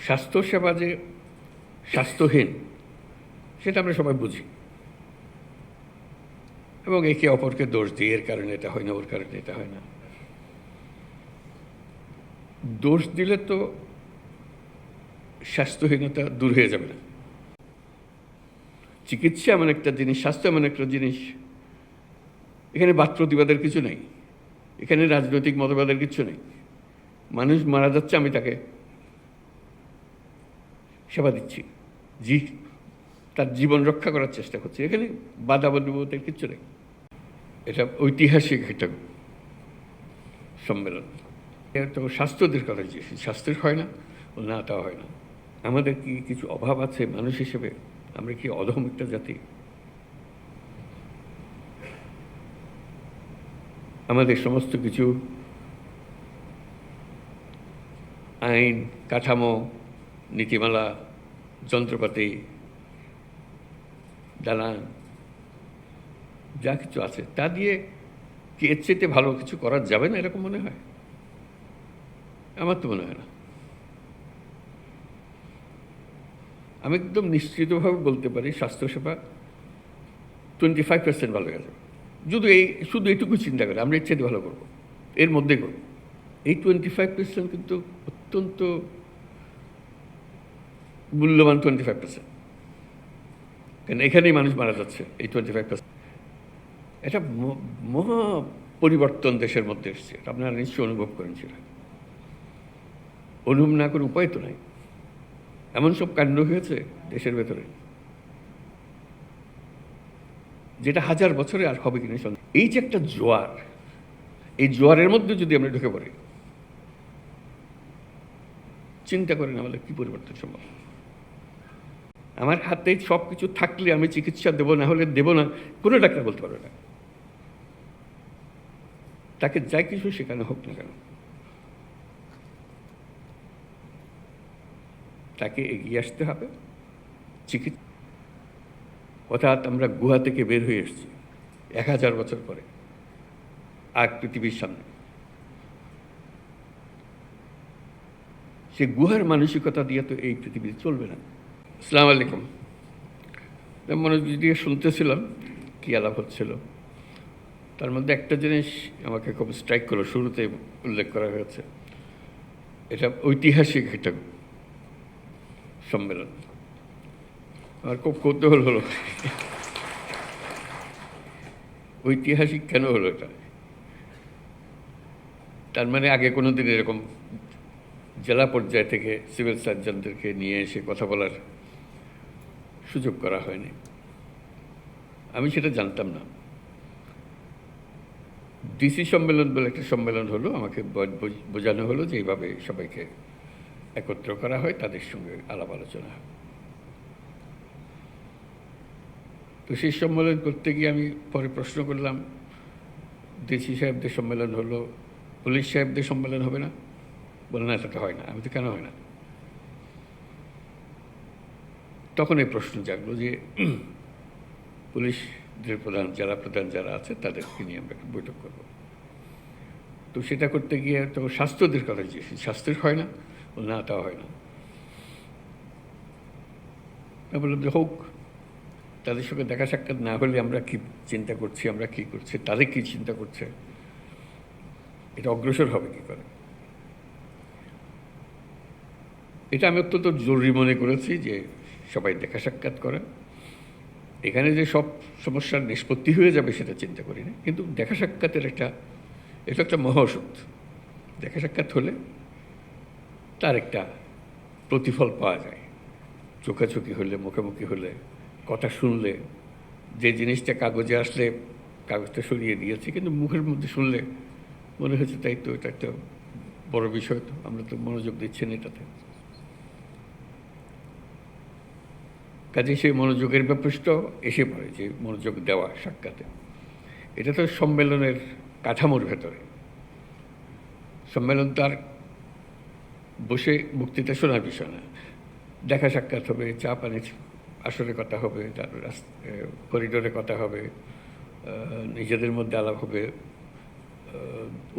স্বাস্থ্যসেবা যে স্বাস্থ্যহীন সেটা আমরা সবাই বুঝি, এবং একে অপরকে দোষ দিই, এর কারণে এটা হয় না, ওর কারণে এটা হয় না। দোষ দিলে তো স্বাস্থ্যহীনতা দূর হয়ে যাবে না। চিকিৎসা এমন একটা জিনিস, স্বাস্থ্য এমন একটা জিনিস, এখানে বাদ প্রতিবাদের কিছু নেই, এখানে রাজনৈতিক মতবাদের কিছু নেই। মানুষ মারা যাচ্ছে, আমি তাকে সেবা দিচ্ছি, তার জীবন রক্ষা করার চেষ্টা করছি, এখানে বাধা বলতে কিচ্ছু নেই। এটা ঐতিহাসিক একটা সম্মেলন। তো স্বাস্থ্যদের কথা জিজ্ঞেস, স্বাস্থ্যের হয় না, না তা হয় না। আমাদের কি কিছু অভাব আছে মানুষ হিসেবে? আমরা কি অধম একটা জাতি? আমাদের সমস্ত কিছু আইন কাঠামো, নীতিমালা, যন্ত্রপাতি, দালান, যা কিছু আছে তা দিয়ে কি এর চেয়ে ভালো কিছু করা যাবে না, এরকম মনে হয়? আমার তো মনে হয় না। আমি একদম নিশ্চিতভাবে বলতে পারি স্বাস্থ্যসেবা 25% ভালো হয়ে যাবে। শুধু এইটুকু চিন্তা করে আমরা এর চেয়ে ভালো করবো, এর মধ্যে করবো। এই 25% কিন্তু অত্যন্ত মূল্যবান 25%, কেন এখানেই মানুষ মারা যাচ্ছে। এই 25% এটা মহা পরিবর্তন দেশের মধ্যে এসছে, আপনারা নিশ্চয়ই অনুভব করেন। সেটা অনুভব না করে উপায় তো নাই। এমন সব কাণ্ড হয়েছে দেশের ভেতরে যেটা 1000 বছরে আর হবে কিনা সন্দেহ। এই যে একটা জোয়ার, এই জোয়ারের মধ্যে যদি আমরা ঢুকে পড়ি, চিন্তা করেন আমাদের কি পরিবর্তন সম্ভব। আমার হাতে সব কিছু থাকলে আমি চিকিৎসা দেবো, না হলে দেবো না, কোনো ডাক্তার বলতে পারবে না। তাকে যাই কিছু শেখানো হোক না কেন, তাকে এগিয়ে আসতে হবে। চিকিৎসা অর্থাৎ আমরা গুহা থেকে বের হয়ে এসেছি 1000 বছর পরে, আর পৃথিবীর সামনে সে গুহার মানসিকতা দিয়ে তো এই পৃথিবীতে চলবে না। আসসালামু আলাইকুম। মনোযোগ দিয়ে শুনতেছিলাম কি আলাপ হচ্ছিল, তার মধ্যে একটা জিনিস আমাকে খুব স্ট্রাইক করলো, শুরুতে উল্লেখ করা হয়েছে, এটা ঐতিহাসিক একটা সম্মেলন। আমার খুব কৌতূহল হলো ঐতিহাসিক কেন হলো এটা? তার মানে আগে কোনো দিন এরকম জেলা পর্যায় থেকে সিভিল সার্জনদেরকে নিয়ে এসে কথা বলার সুযোগ করা হয়নি, আমি সেটা জানতাম না। ডিসি সম্মেলন বলে একটা সম্মেলন হলো, আমাকে বোঝানো হলো যে এইভাবে সবাইকে একত্র করা হয়, তাদের সঙ্গে আলাপ আলোচনা হয়। তো সেই সম্মেলন করতে গিয়ে আমি পরে প্রশ্ন করলাম, ডিসি সাহেবদের সম্মেলন হলো, পুলিশ সাহেবদের সম্মেলন হবে না? বলে না, সেটা হয় না। আমি তো কেন হয় না? তখন এই প্রশ্ন জাগলো যে পুলিশদের প্রধান, জেলা প্রধান যারা আছে তাদেরকে নিয়ে আমরা একটা বৈঠক করব। তো সেটা করতে গিয়ে তো স্বাস্থ্যদের কথা জিজ্ঞেস, স্বাস্থ্যের হয় না? না তা হয় না। আমি বললাম যে হোক, তাদের সঙ্গে দেখা সাক্ষাৎ না হলে আমরা কি চিন্তা করছি, আমরা কি করছি, তাদের কি চিন্তা করছে, এটা অগ্রসর হবে কি করে। এটা আমি অত্যন্ত জরুরি মনে করেছি যে সবাই দেখা সাক্ষাৎ করা। এখানে যে সব সমস্যার নিষ্পত্তি হয়ে যাবে সেটা চিন্তা করি না, কিন্তু দেখা সাক্ষাতের এটা একটা মহা ওষুধ। দেখা সাক্ষাৎ হলে তার একটা প্রতিফল পাওয়া যায়। চোখাচোখি হলে, মুখোমুখি হলে, কথা শুনলে, যে জিনিসটা কাগজে আসলে কাগজটা সরিয়ে দিয়েছে, কিন্তু মুখের মধ্যে শুনলে মনে হচ্ছে তাই তো, এটা একটা বড় বিষয়, তো আমরা তো মনোযোগ দিচ্ছি না এটাতে। কাজে সেই মনোযোগের ব্যাপারটা এসে পড়ে, যে মনোযোগ দেওয়া সাক্ষাতে। এটা তো সম্মেলনের কাঠামোর ভেতরে। সম্মেলন তার বসে বক্তৃতা শোনার বিষয় না, দেখা সাক্ষাৎ হবে, চা পানির আসরে কথা হবে, তারপর করিডোরে কথা হবে, নিজেদের মধ্যে আলাপ হবে,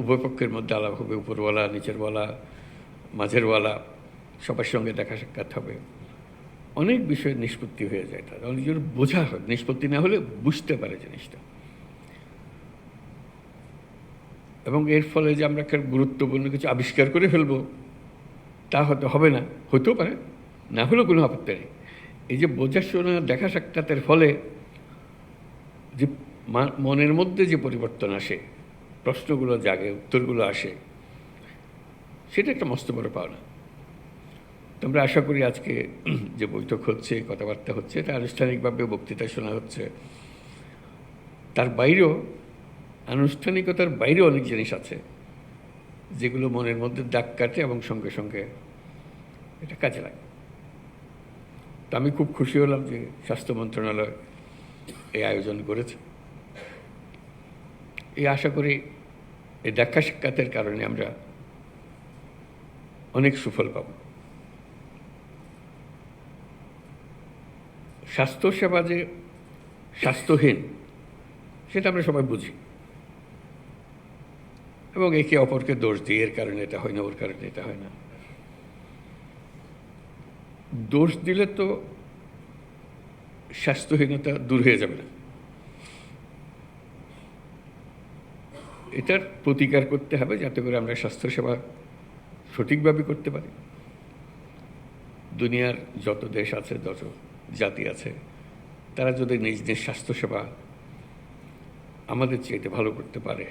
উভয় পক্ষের মধ্যে আলাপ হবে, উপরওয়ালা, নিচেরওয়ালা, মাঝেরওয়ালা, সবার সঙ্গে দেখা সাক্ষাৎ হবে, অনেক বিষয়ের নিষ্পত্তি হয়ে যায়, তার অনেকজন বোঝা হয়, নিষ্পত্তি না হলে বুঝতে পারে জিনিসটা। এবং এর ফলে যে আমরা একটা গুরুত্বপূর্ণ কিছু আবিষ্কার করে ফেলবো তা হয়তো হবে না, হতেও পারে, না হলেও কোনো আপত্তি নেই। এই যে বোঝাশোনা দেখা সাক্ষাতের ফলে যে মনের মধ্যে যে পরিবর্তন আসে, প্রশ্নগুলো জাগে, উত্তরগুলো আসে, সেটা একটা মস্ত বড় পাওনা। তো আমরা আশা করি আজকে যে বৈঠক হচ্ছে, কথাবার্তা হচ্ছে, এটা আনুষ্ঠানিকভাবে বক্তৃতা শোনা হচ্ছে, তার বাইরেও, আনুষ্ঠানিকতার বাইরেও অনেক জিনিস আছে যেগুলো মনের মধ্যে দাগ কাটে এবং সঙ্গে সঙ্গে এটা কাজে লাগে। তো আমি খুব খুশি হলাম যে স্বাস্থ্য মন্ত্রণালয় এই আয়োজন করেছে। এই আশা করি এই দেখা সাক্ষাতের কারণে আমরা অনেক সুফল পাব। স্বাস্থ্যসেবা যে স্বাস্থ্যহীন সেটা আমরা সবাই বুঝি, এবং একে অপরকে দোষ দিই, এর কারণে এটা হয় না, ওর কারণে এটা হয় না। দোষ দিলে তো স্বাস্থ্যহীনতা দূর হয়ে যাবে না, এটার প্রতিকার করতে হবে যাতে করে আমরা স্বাস্থ্যসেবা সঠিকভাবে করতে পারি। দুনিয়ার যত দেশ আছে, যত জাতি আছে, তারা যদি নিজ নিজ স্বাস্থ্যসেবা আমাদের চাইতে ভালো করতে পারে,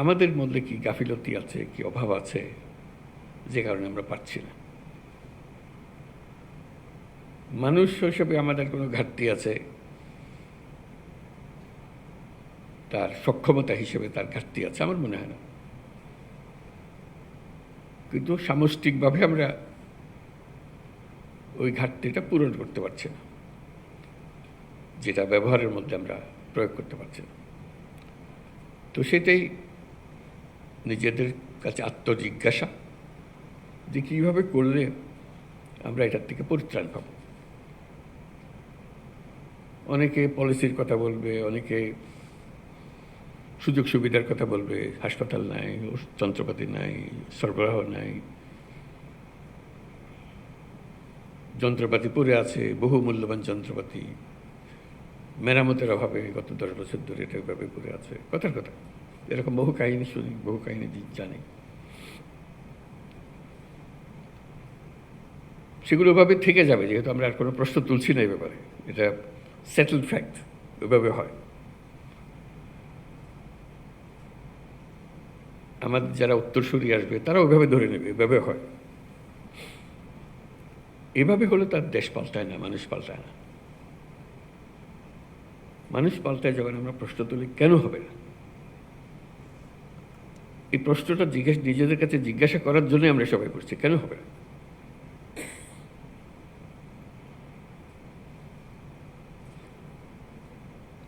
আমাদের মধ্যে কি গাফিলতি আছে, কি অভাব আছে যে কারণে আমরা পাচ্ছি না। মানুষ হিসেবে আমাদের কোনো ঘাটতি আছে, তার সক্ষমতা হিসেবে তার ঘাটতি আছে, আমার মনে হয় না। কিন্তু সামষ্টিকভাবে আমরা ওই ঘাটতিটা পূরণ করতে পারছি না, যেটা ব্যবহারের মধ্যে আমরা প্রয়োগ করতে পারছি না। তো সেটাই নিজেদের কাছে আত্মজিজ্ঞাসা যে কীভাবে করলে আমরা এটার থেকে পরিত্রাণ পাব। অনেকে পলিসির কথা বলবে, অনেকে সুযোগ সুবিধার কথা বলবে, হাসপাতাল নাই, যন্ত্রপাতি নাই, সরবরাহ নাই, যন্ত্রপাতি পড়ে আছে, বহু মূল্যবান যন্ত্রপাতি মেরামতের অভাবে গত 10 বছর ধরে এটা এভাবে পড়ে আছে। কথার কথা, এরকম বহু কাহিনী শুনি, বহু কাহিনী জানি। সেগুলো ওভাবে থেকে যাবে, যেহেতু আমরা আর কোনো প্রশ্ন তুলছি না এই ব্যাপারে, এটা সেটেলড ফ্যাক্ট, ওইভাবে হয়। আমাদের যারা উত্তরসূরি আসবে তারা ওইভাবে ধরে নেবে, এভাবে হয়। এভাবে হলে তার দেশ পাল্টায় না, মানুষ পাল্টায় না। মানুষ পাল্টায় যখন আমরা প্রশ্ন তুলি, কেন হবে না? এই প্রশ্নটা নিজেদের কাছে জিজ্ঞাসা করার জন্যই আমরা সবাই করছি, কেন হবে না?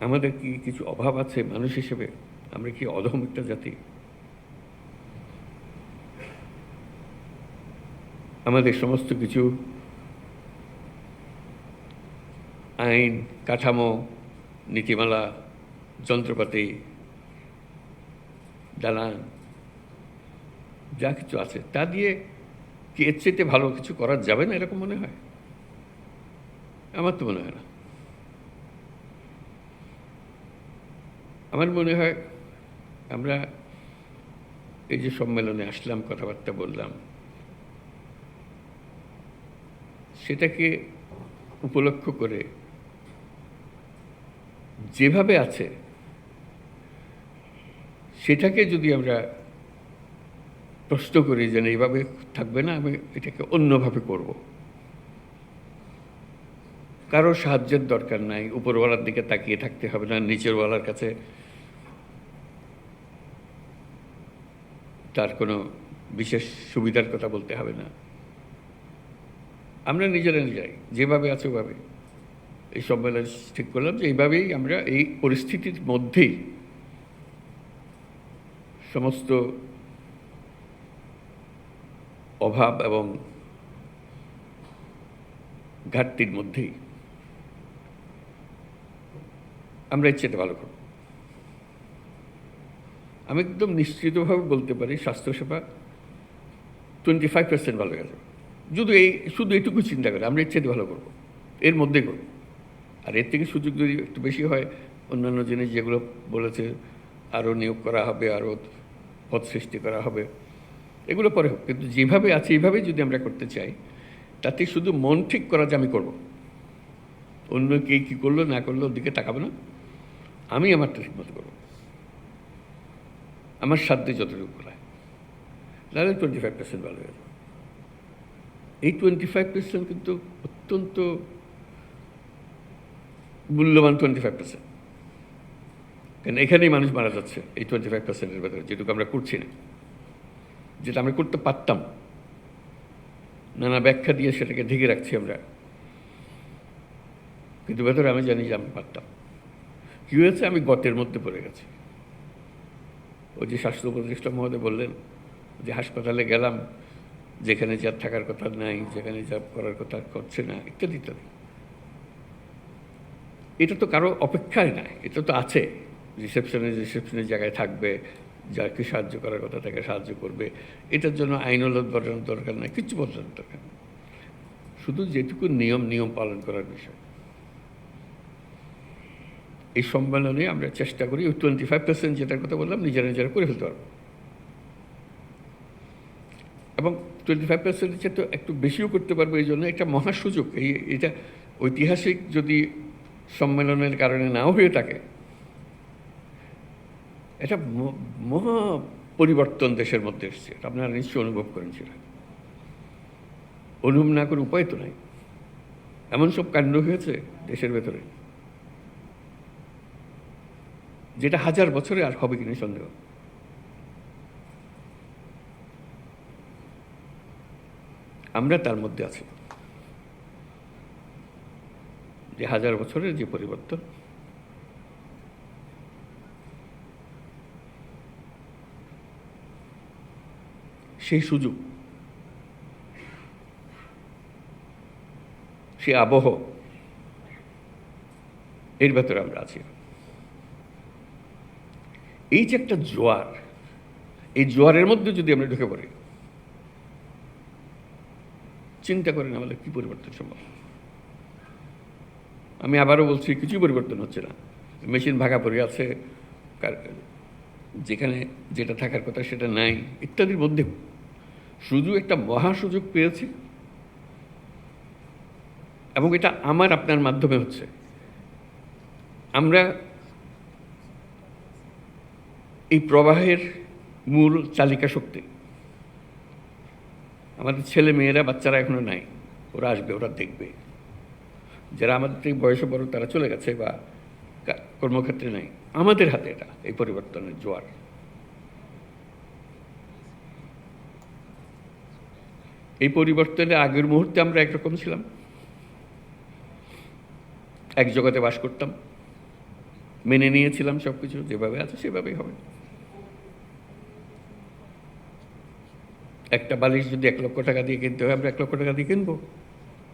আমাদের কি কিছু অভাব আছে মানুষ হিসেবে? আমরা কি অধম একটা জাতি? আমাদের সমস্ত কিছু আইন কাঠামো, নীতিমালা, যন্ত্রপাতি, দালান, যা কিছু আছে তা দিয়ে কি এর চাইতে ভালো কিছু করা যাবে না, এরকম মনে হয়? আমার তো মনে হয় না। আমার মনে হয় আমরা এই যে সম্মেলনে আসলাম, কথাবার্তা বললাম, সেটাকে উপলক্ষ করে যেভাবে আছে সেটাকে যদি আমরা প্রশ্ন করি যে এইভাবে থাকবে না, আমি এটাকে অন্যভাবে করব, কারো সাহায্যের দরকার নাই, উপরওয়ালার দিকে তাকিয়ে থাকতে হবে না, নিচেরওয়ালার কাছে তার কোনো বিশেষ সুবিধার কথা বলতে হবে না, আমরা নিজেরা নিজেরাই যেভাবে আছে ওভাবে এই সম্মেলন ঠিক করলাম যে এইভাবেই আমরা এই পরিস্থিতির মধ্যেই সমস্ত অভাব এবং ঘাটতির মধ্যেই আমরা ইচ্ছেটা ভালো করব। আমি একদম নিশ্চিতভাবে বলতে পারি স্বাস্থ্যসেবা 25% ভালো হয়ে যাবে। যদি শুধু এইটুকু চিন্তা করে আমরা এর চাইতে ভালো করবো, এর মধ্যেই করবো। আর এর থেকে সুযোগ যদি একটু বেশি হয়, অন্যান্য জিনিস যেগুলো বলেছে, আরও নিয়োগ করা হবে, আরও পদ সৃষ্টি করা হবে, এগুলো পরে হোক। কিন্তু যেভাবে আছে এইভাবেই যদি আমরা করতে চাই, তাতে শুধু মন ঠিক করা যে আমি করব, অন্য কে কী করলো না করলো ওর দিকে তাকাবো না, আমি আমারটা ঠিক মতো করবো, আমার সাধ্যে যতটুকু করা। তাহলে 25% ভালো হয়ে যাবে। এই 25% কিন্তু অত্যন্ত মূল্যবান 25%, কারণ এখানেই মানুষ মারা যাচ্ছে এই 25%-এর ভেতরে, যেটুকু আমরা করছি না, যেটা আমরা করতে পারতাম, নানা ব্যাখ্যা দিয়ে সেটাকে ঢেকে রাখছি আমরা, কিন্তু ভেতরে আমি জানি যে আমি পারতাম। কী হয়েছে, আমি গতের মধ্যে পড়ে গেছি। ওই যে স্বাস্থ্য উপদেষ্টা মহোদয় বললেন যে হাসপাতালে গেলাম, যেখানে যা থাকার কথা নাই, যেখানে যা করার কথা করছে না, ইত্যাদি ইত্যাদি। এটা তো কারো অপেক্ষায় না, এটা তো আছে। রিসেপশনের জায়গায় থাকবে, যাকে সাহায্য করার কথা তাকে সাহায্য করবে। এটার জন্য আইনওয়ালা বদলানোর দরকার নাই, কিচ্ছু বদলানোর দরকার নেই, শুধু যেটুকু নিয়ম পালন করার বিষয়। এই সম্মেলনে আমরা চেষ্টা করি ওই 25% যেটার কথা বললাম নিজেরা করে ফেলতে পারবো, এবং 25%-এর চেয়ে তো একটু বেশিও করতে পারবো। এই জন্য একটা মহা সুযোগ। এটা ঐতিহাসিক যদি সম্মেলনের কারণে নাও হয়ে থাকে, এটা মহা পরিবর্তন দেশের মধ্যে এসছে, আপনারা নিশ্চয়ই অনুভব করেন। সেটা অনুভব না করে উপায় তো নাই। এমন সব কাণ্ড হয়েছে দেশের ভেতরে যেটা 1000 বছরে আর হবে কিনা সন্দেহ। আমরা তার মধ্যে আছি, যে 1000 বছরের যে পরিবর্তন, সেই সুযোগ, সেই আবহ, এর ভেতরে আমরা আছি। এই যে একটা জোয়ার, এই জোয়ারের মধ্যে যদি আমরা ঢুকে পড়ি, চিন্তা করেন আমাদের কি পরিবর্তন সম্ভব। আমি আবারও বলছি, কিছুই পরিবর্তন হচ্ছে না। মেশিন ভাগা পড়ে আছে, যেখানে যেটা থাকার কথা সেটা নাই, ইত্যাদির মধ্যে শুধু একটা মহা সুযোগ পেয়েছি, এবং এটা আমার আপনার মাধ্যমে হচ্ছে। আমরা এই প্রবাহের মূল চালিকা শক্তি। আমাদের ছেলে মেয়েরা, বাচ্চারা এখনো নাই, ওরা আসবে, ওরা দেখবে। যারা আমাদের থেকে বয়সে বড় তারা চলে গেছে বা কর্মক্ষেত্রে নাই, আমাদের হাতে এটা, এই পরিবর্তনের জোয়ার। এই পরিবর্তনের আগের মুহূর্তে আমরা একরকম ছিলাম, এক জগতে বাস করতাম, মেনে নিয়েছিলাম সব কিছু যেভাবে আছে সেভাবেই হবে। একটা বালিশ যদি 1 লক্ষ টাকা দিয়ে কিনতে হয়, আমরা 1 লক্ষ টাকা দিয়ে কিনবো,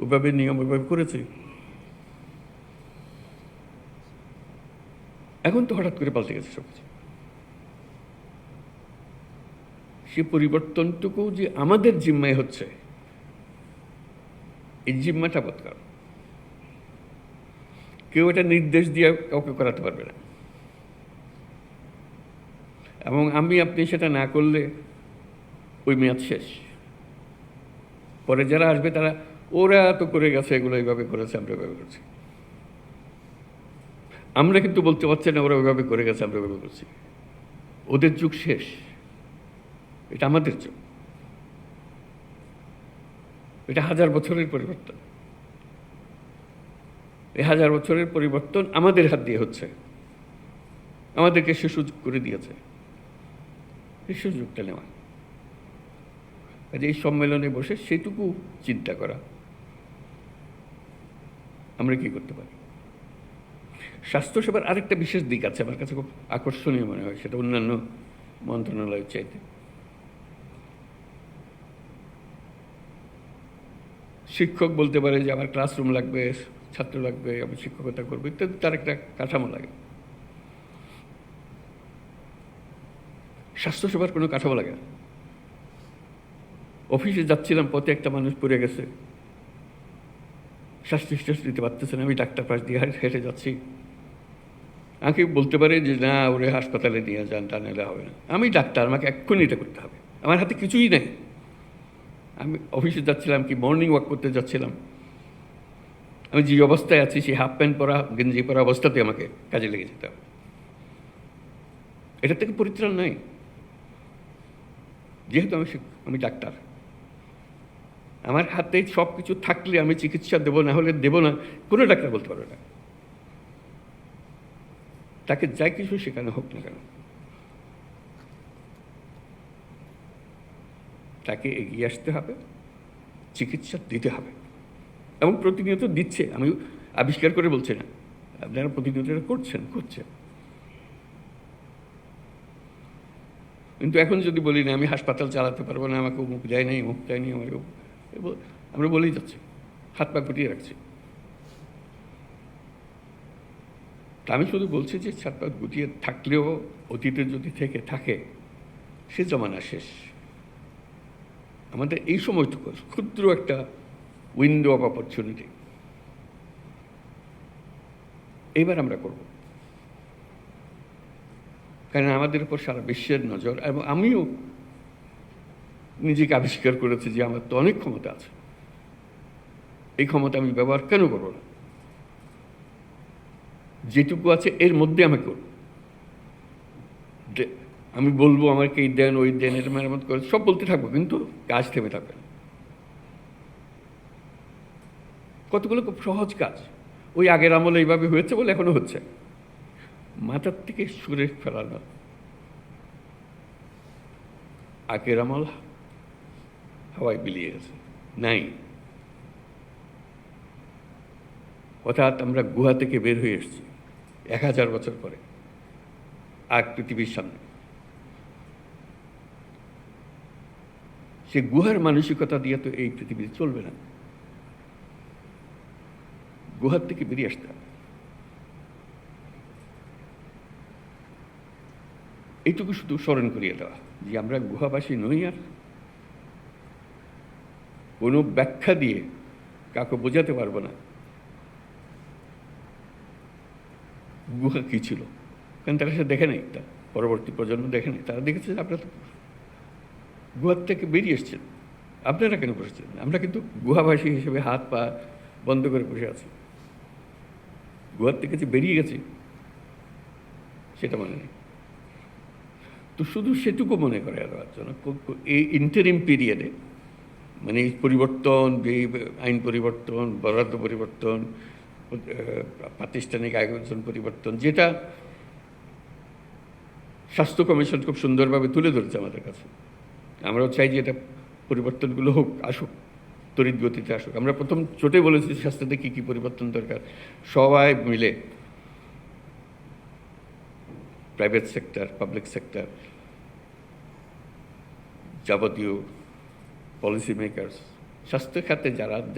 ওইভাবে নিয়ম ওইভাবে করেছি। এখন তো হঠাৎ করে পাল্টে গেছে সব কিছু। সে পরিবর্তনটুকু যে আমাদের জিম্মায় হচ্ছে, এই জিম্মাটা বদকার। কেউ এটা নির্দেশ দিয়ে কাউকে করাতে পারবে না, এবং আপনি সেটা না করলে ওই মেয়াদ শেষ। পরে যারা আসবে তারা, ওরা তো করে গেছে, এগুলো এইভাবে করেছে, আমরা এভাবে করছি। আমরা কিন্তু বলতে পারছি না ওরা ওইভাবে করে গেছে, আমরা ওইভাবে করছি। ওদের যুগ শেষ, এটা আমাদের যুগ। এটা 1000 বছরের পরিবর্তন। এই 1000 বছরের পরিবর্তন আমাদের হাত দিয়ে হচ্ছে, আমাদেরকে সে সুযোগ করে দিয়েছে। এই সুযোগটা নেওয়া, এই সম্মেলনে বসে সেটুকু চিন্তা করা, আমরা কি করতে পারি। স্বাস্থ্যসেবার আরেকটা বিশেষ দিক আছে, আমার কাছে খুব আকর্ষণীয় মনে হয়, সেটা অন্যান্য মন্ত্রণালয়ের চাইতে। শিক্ষক বলতে পারে যে আমার ক্লাসরুম লাগবে, ছাত্র লাগবে, আমি শিক্ষকতা করবো, ইত্যাদি, তার একটা কাঠামো লাগে। স্বাস্থ্যসেবার কোনো কাঠামো লাগে না। অফিসে যাচ্ছিলাম, পথে একটা মানুষ পড়ে গেছে, শ্বাস নিঃশ্বাস নিতে পারতেছে না, আমি ডাক্তার পাশ দিয়ে হেঁটে যাচ্ছি। আমাকে বলতে পারে যে না, ওরে হাসপাতালে নিয়ে যান, তা নিলে হবে না। আমি ডাক্তার, আমাকে এক্ষুনি এটা করতে হবে, আমার হাতে কিছুই নেই। আমি অফিসে যাচ্ছিলাম, কি মর্নিং ওয়াক করতে যাচ্ছিলাম, আমি যে অবস্থায় আছি সেই হাফ প্যান্ট পরা গেঞ্জি পরা অবস্থাতে আমাকে কাজে লেগে যেতে হবে। এটা থেকে পরিত্রাণ নাই, যেহেতু আমি ডাক্তার। আমার হাতে সব কিছু থাকলে আমি চিকিৎসা দেবো, না হলে দেবো না, কোনো ডাক্তার বলতে পারবে না। তাকে যাই কিছু শেখানো হোক না কেন, তাকে এগিয়ে আসতে হবে, চিকিৎসা দিতে হবে, এবং প্রতিনিয়ত দিচ্ছে। আমি আবিষ্কার করে বলছি না, আপনারা প্রতিনিয়ত করছেন। কিন্তু এখন যদি বলি না আমি হাসপাতাল চালাতে পারবো না, আমাকে মুখ দেয় নাই, মুখ দেয়নি, আমাকে আমরা বলেই যাচ্ছি, হাত পা গুটিয়ে রাখছি। তা আমি শুধু বলছি যে হাত পা গুটিয়ে থাকলেও অতীতে যদি থেকে থাকে, সে জমানা শেষ। আমাদের এই সময়টুকু ক্ষুদ্র একটা উইন্ডো অফ অপরচুনিটি এইবার আমরা করব, কারণ আমাদের উপর সারা বিশ্বের নজর। এবং আমিও নিজেকে আবিষ্কার করেছি যে আমার তো অনেক ক্ষমতা আছে, এই ক্ষমতা আমি ব্যবহার কেন করব না? যেটুকু আছে এর মধ্যে আমি করব। আমি বলবো আমাকে এই দেন, ওই দেন, এটা মেরামত করে সব বলতে থাকবো, কিন্তু কাজ থেমে থাকবে না। কতগুলো খুব সহজ কাজ, ওই আগের আমলে এইভাবে হয়েছে বলে এখনো হচ্ছে। মাথার থেকে সুরে ফেলানো, আগের আমল হাওয়ায় বিলিয়ে গেছে, নাই। অর্থাৎ আমরা গুহা থেকে বের হয়ে এসেছি 1000 বছর পরে, আর পৃথিবীর সামনে। সে গুহার মানসিকতা দিয়ে তো এই পৃথিবী চলবে না, গুহার থেকে বেরিয়ে আসতে হবে। এইটুকু শুধু স্মরণ করিয়ে দেওয়া যে আমরা গুহাবাসী নই, আর কোনো ব্যাখ্যা দিয়ে কাউকে বোঝাতে পারবো না গুহা কী ছিল, কারণ তারা সে দেখে নেই, তা পরবর্তী প্রজন্ম দেখে নেই। তারা দেখেছে যে আপনারা তো গুহার থেকে বেরিয়ে এসছেন, আপনারা কেন বসেছেন? আমরা কিন্তু গুহাবাসী হিসেবে হাত পা বন্ধ করে বসে আছি, গুহার থেকে যে বেরিয়ে গেছি সেটা মনে নেই। তো শুধু সেটুকু মনে করে দেওয়ার জন্য এই ইন্টারিম পিরিয়ডে, মানে এই পরিবর্তন, যে আইন পরিবর্তন, বরাদ্দ পরিবর্তন, প্রাতিষ্ঠানিক আয়োজন পরিবর্তন, যেটা স্বাস্থ্য কমিশন খুব সুন্দরভাবে তুলে ধরেছে আমাদের কাছে, আমরাও চাই যে এটা পরিবর্তনগুলো হোক, আসুক, তড়িৎ গতিতে আসুক। আমরা প্রথম চোটে বলেছি স্বাস্থ্যতে কী কী পরিবর্তন দরকার, সবাই মিলে, প্রাইভেট সেক্টর, পাবলিক সেক্টর, যাবতীয় পলিসি মেকার্স, স্বাস্থ্য খাতে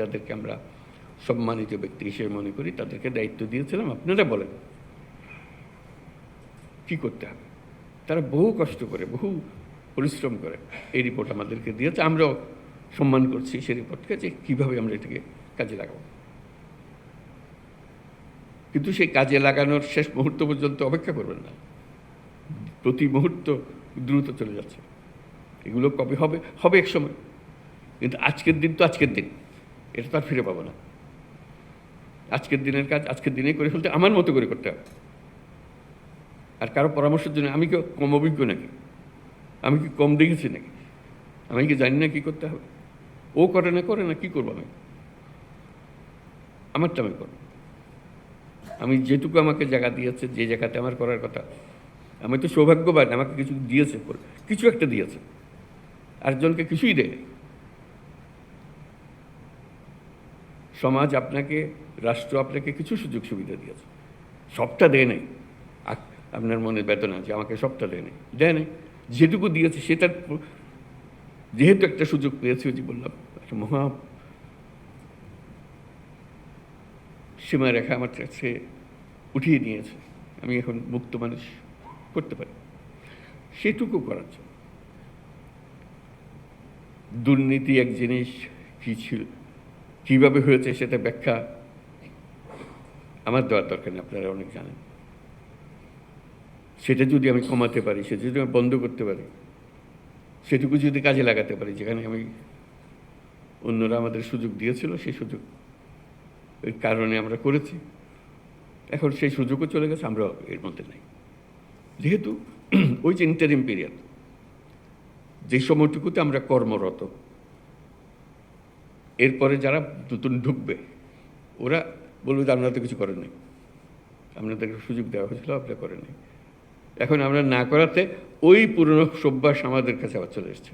যাদেরকে আমরা সম্মানিত ব্যক্তি হিসেবে মনে করি, তাদেরকে দায়িত্ব দিয়েছিলাম, আপনারা বলেন কী করতে হবে। তারা বহু কষ্ট করে, বহু পরিশ্রম করে এই রিপোর্ট আমাদেরকে দিয়েছে। আমরাও সম্মান করছি সেই রিপোর্টকে, যে কীভাবে আমরা এটাকে কাজে লাগাবো। কিন্তু সেই কাজে লাগানোর শেষ মুহূর্ত পর্যন্ত অপেক্ষা করবেন না, প্রতি মুহূর্ত দ্রুত চলে যাচ্ছে। এগুলো কবে হবে? হবে এক সময়, কিন্তু আজকের দিন তো আজকের দিন, এটা তো আর ফিরে পাবো না। আজকের দিনের কাজ আজকের দিনেই করে ফেলতে, আমার মতো করে করতে হবে। আর কারো পরামর্শের জন্য আমি কি কম অভিজ্ঞ নাকি? আমি কি কম দেখেছি নাকি? আমি কি জানি না কী করতে হবে? ও করে না, কী করবো আমি? আমারটা আমি করব। আমি যেটুকু আমাকে জায়গা দিয়েছে, যে জায়গাতে আমার করার কথা, আমি তো সৌভাগ্যবান, আমাকে কিছু দিয়েছে, কিছু একটা দিয়েছে, আরেকজনকে কিছুই দেয়। সমাজ আপনাকে, রাষ্ট্র আপনাকে কিছু সুযোগ সুবিধা দিয়েছে, সবটা দেয় নাই। আপনার মনে বেদনা যে আমাকে সবটা দেয় নাই, যেটুকু দিয়েছে সেটার যেহেতু একটা সুযোগ পেয়েছি, যে বললাম একটা মহা সীমারেখা আমার কাছে উঠিয়ে নিয়েছে, আমি এখন মুক্ত মানুষ করতে পারি। সেটুকু করার জন্য দুর্নীতি এক জিনিস কী ছিল, কীভাবে হয়েছে সেটা ব্যাখ্যা আমার দেওয়ার দরকার নেই, আপনারা অনেক জানেন। সেটা যদি আমি কমাতে পারি, সেটা যদি আমি বন্ধ করতে পারি, সেটুকু যদি কাজে লাগাতে পারি, যেখানে আমি অন্যরা আমাদের সুযোগ দিয়েছিল, সেই সুযোগ ওই কারণে আমরা করেছি, এখন সেই সুযোগও চলে গেছে, আমরা এর মধ্যে নাই। যেহেতু ওই যে ইন্টারিম পিরিয়ড, যে সময়টুকুতে আমরা কর্মরত, এরপরে যারা নতুন ঢুকবে ওরা বলবে যে আপনারা তো কিছু করেন নাই, আপনাদেরকে সুযোগ দেওয়া হয়েছিল, আপনারা করেন নাই। এখন আমরা না করাতে ওই পুরনো অভ্যাস আমাদের কাছে আবার চলে এসছে।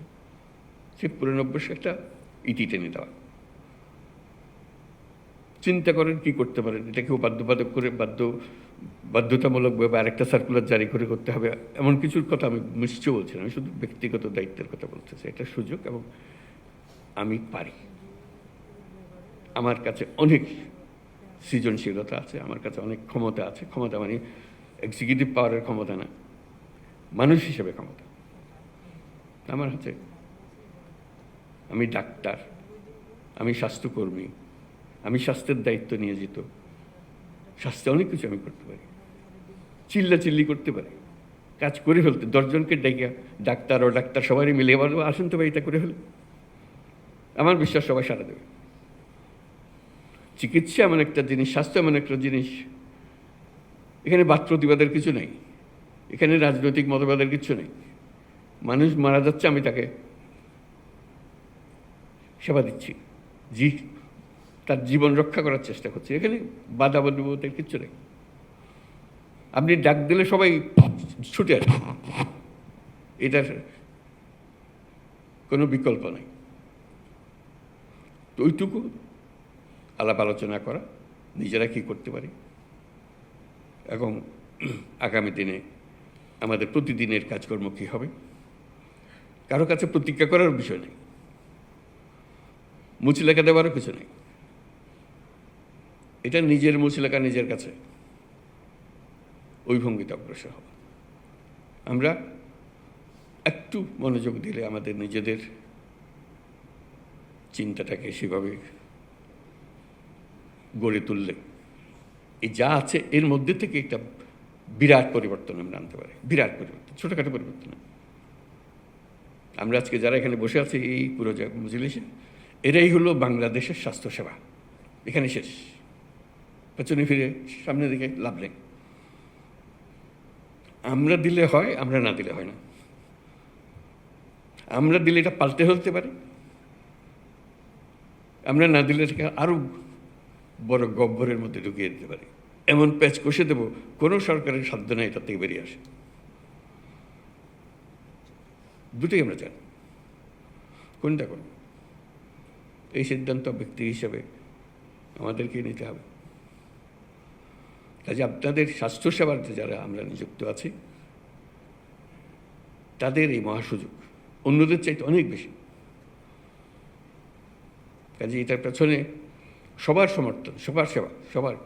সেই পুরনো অভ্যাস একটা ইতি টেনে দেওয়া। চিন্তা করেন কি করতে পারেন, এটা কেউ বাধ্যবাধক করে বাধ্যতামূলকভাবে আরেকটা সার্কুলার জারি করে করতে হবে এমন কিছুর কথা আমি নিশ্চয় বলছি না, আমি শুধু ব্যক্তিগত দায়িত্বের কথা বলতেছি। এটা সুযোগ এবং আমি পারি, আমার কাছে অনেক সৃজনশীলতা আছে, আমার কাছে অনেক ক্ষমতা আছে। ক্ষমতা মানে এক্সিকিউটিভ পাওয়ারের ক্ষমতা না, মানুষ হিসেবে ক্ষমতা আমার হাতে। আমি ডাক্তার, আমি স্বাস্থ্যকর্মী, আমি স্বাস্থ্যের দায়িত্ব নিয়োজিত, স্বাস্থ্যে অনেক কিছু আমি করতে পারি, চিল্লাচিল্লি করতে পারি, কাজ করে ফেলতে। 10 জনকে ডেকে ডাক্তার ও ডাক্তার সবারই মিলে বলবো আসুন তো ভাই এটা করে ফেলে, আমার বিশ্বাস সবাই সারা দেবে। চিকিৎসা এমন একটা জিনিস, স্বাস্থ্য এমন একটা জিনিস, এখানে বাদ প্রতিবাদের কিছু নেই, এখানে রাজনৈতিক মতবাদের কিছু নেই। মানুষ মারা যাচ্ছে, আমি তাকে সেবা দিচ্ছি, তার জীবন রক্ষা করার চেষ্টা করছি, এখানে বাধা বলতে কিচ্ছু নেই। আপনি ডাক দিলে সবাই ছুটে আসে, এটার কোনো বিকল্প নেই। তো ওইটুকু আলাপ আলোচনা করা, নিজেরা কী করতে পারি এবং আগামী দিনে আমাদের প্রতিদিনের কাজকর্ম কী হবে, কারো কাছে প্রতিজ্ঞা করার বিষয় নেই, মুচলেখা দেওয়ারও কিছু নেই। এটা নিজের মুচলেখা নিজের কাছে, ওই ভঙ্গিতে অগ্রসর হব। আমরা একটু মনোযোগ দিলে আমাদের নিজেদের চিন্তাটাকে সেভাবে গড়ে তুললে এই যা আছে এর মধ্যে থেকে একটা বিরাট পরিবর্তন আমরা আনতে পারি। বিরাট পরিবর্তন, ছোটোখাটো পরিবর্তন। আমরা আজকে যারা এখানে বসে আছি এই পুরো মজলিসে, এরাই হলো বাংলাদেশের স্বাস্থ্যসেবা। এখানে শেষ, পেছনে ফিরে সামনের দিকে লাভ নেই। আমরা দিলে হয়, আমরা না দিলে হয় না। আমরা দিলে এটা পাল্টে ফেলতে পারি, আমরা না দিলে এটাকে আরও বড় গহ্বরের মধ্যে ঢুকিয়ে দিতে পারি। এমন প্যাচ কষে দেবো, কোনো সরকারের সাধ্য নেই তার থেকে বেরিয়ে আসে। দুটোই আমরা জানি, কোনটা করব এই সিদ্ধান্ত ব্যক্তি হিসেবে আমাদেরকে নিতে হবে। কাজে আপনাদের স্বাস্থ্যসেবাতে যারা আমরা নিযুক্ত আছি, তাদের এই মহাসুযোগ অন্যদের চাইতে অনেক বেশি। কাজে এটার পেছনে সবার সমর্থন, সবার সেবা, সবার।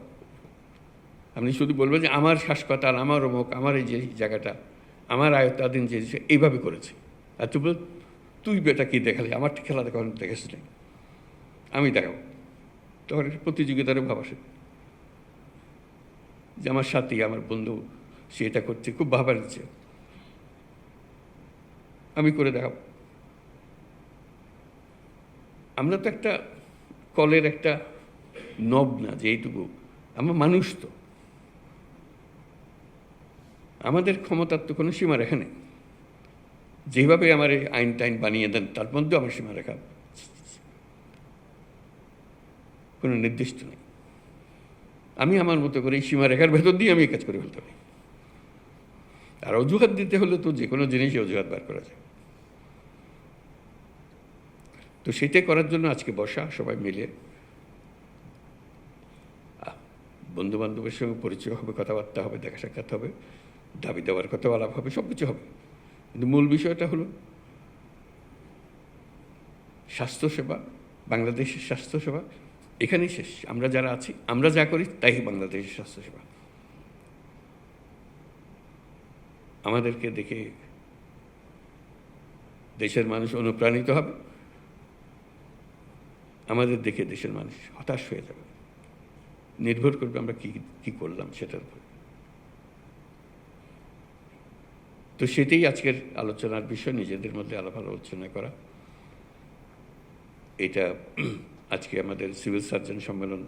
আপনি শুধু বলবেন যে আমার হাসপাতাল, আমার অমুক, আমার এই যে জায়গাটা, আমার আয়ত্তাধীন যে এইভাবে করেছে, আর তুই বল তুই বেটা কী দেখালি, আমার খেলা দেখা দেখেছি না, আমি দেখাবো। তখন একটা প্রতিযোগিতার ভাব আসে যে আমার সাথী, আমার বন্ধু সে এটা করছে, খুব ভাবা দিচ্ছে, আমি করে দেখাবো। আমরা তো একটা কলের একটা নব না যে এইটুকু, আমরা মানুষ, তো আমাদের ক্ষমতার তো কোনো সীমারেখা নেই। যেভাবে আমার এই আইন টাইন বানিয়ে দেন তার মধ্যেও আমার সীমারেখা কোনো নির্দিষ্ট নেই। আমি আমার মতো করে এই সীমারেখার ভেতর দিয়ে আমি এই কাজ করে ফেলতে পারি। আর অজুহাত দিতে হলে তো যে কোনো জিনিসই অজুহাত বার করা যায়। তো সেটাই করার জন্য আজকে বসা, সবাই মিলে বন্ধুবান্ধবের সঙ্গে পরিচয় হবে, কথাবার্তা হবে, দেখা সাক্ষাৎ হবে, দাবি দেওয়ার কথা আলাপ হবে, সব কিছু হবে। কিন্তু মূল বিষয়টা হলো স্বাস্থ্যসেবা, বাংলাদেশের স্বাস্থ্যসেবা এখানেই শেষ। আমরা যারা আছি, আমরা যা করি তাই বাংলাদেশের স্বাস্থ্যসেবা। আমাদেরকে দেখে দেশের মানুষ অনুপ্রাণিত হবে, আমাদের দেখে দেশের মানুষ হতাশ হয়ে যাবে। নির্ভর করবে আমরা কি করলাম সেটার উপর। তো সেটাই আজকের আলোচনার বিষয়, নিজেদের মধ্যে আলাপ আলোচনা করা। এটা আজকে আমাদের সিভিল সার্জন সম্মেলন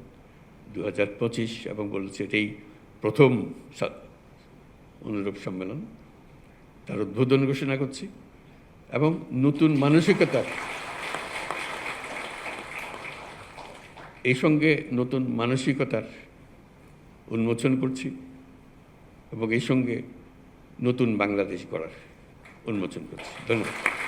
2025 এবং বলেছে এটাই প্রথম অনুরূপ সম্মেলন, তার উদ্বোধন ঘোষণা করছি এবং নতুন মানসিকতার এই সঙ্গে নতুন মানসিকতার উন্মোচন করছি এবং এই সঙ্গে নতুন বাংলাদেশ গড়ার উন্মোচন করছি। ধন্যবাদ।